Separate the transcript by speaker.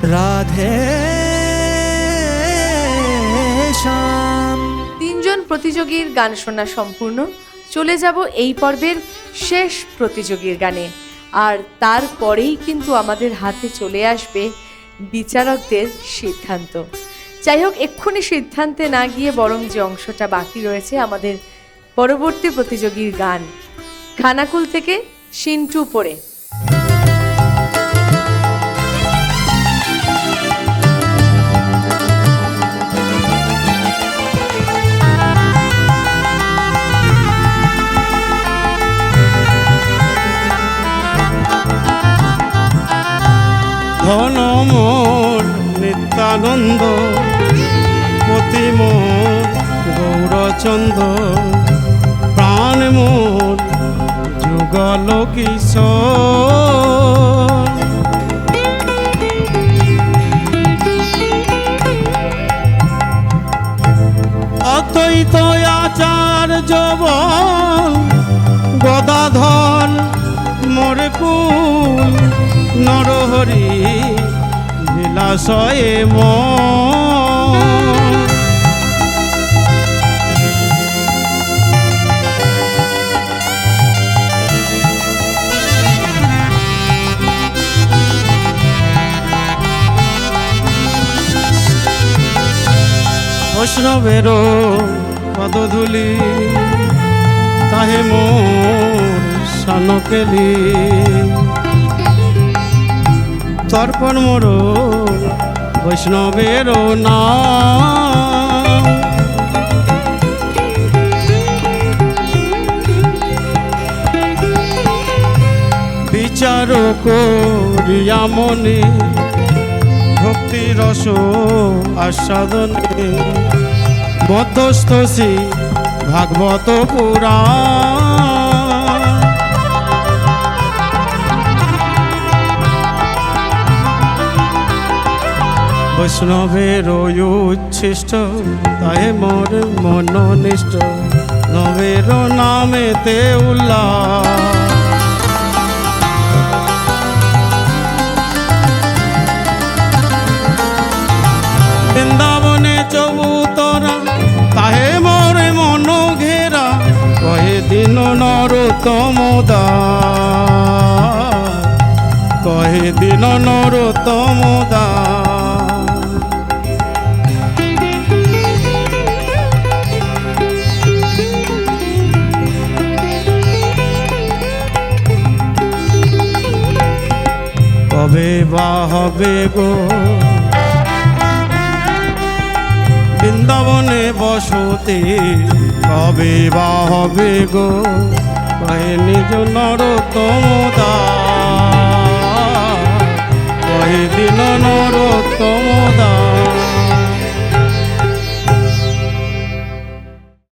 Speaker 1: রাধে শ্যাম।
Speaker 2: তিনজন প্রতিযোগীর গান শোনা সম্পূর্ণ। চলে যাব এই পর্বের শেষ প্রতিযোগীর গানে, আর তারপরেই কিন্তু আমাদের হাতে চলে আসবে বিচারকদের সিদ্ধান্ত। যাই হোক, এক্ষুনি সিদ্ধান্তে না গিয়ে বরং যে অংশটা বাকি রয়েছে আমাদের পরবর্তী প্রতিযোগীর গান, খানাকুল থেকে সিন্টু পড়ে।
Speaker 3: ধন মোর নিত্যানন্দ, পতি মোর গৌরচন্দ, প্রাণ মোর যুগল কিশোর। অদ্বৈত আচার্য গদাধর মোর কুল, নরহরি বিলাসয়ে মন। বৈষ্ণবেরও পদধূলি, তাহে মোর সানকেলি। তর্পণ মোর বৈষ্ণবেরও নাম। বিচার করিয়া মনে, ভক্তি রস আস্বাদনে, মধ্যস্থসি ভাগবত পুরাণ। বৈষ্ণবের উচ্ছিষ্ট, তাহে মোর মনোনিষ্ঠ, নবের নামেতে উল্লাস। বৃন্দাবনে চবুতরা, তাহে মোর মন ঘেরা, কহে দিন নরোত্তম দাস, কহে দিন নরোত্তম দাস। কবে বা হবে গো বৃন্দাবনে বসতে, কবে বা হবে গো কহে নিজ নরোত্তম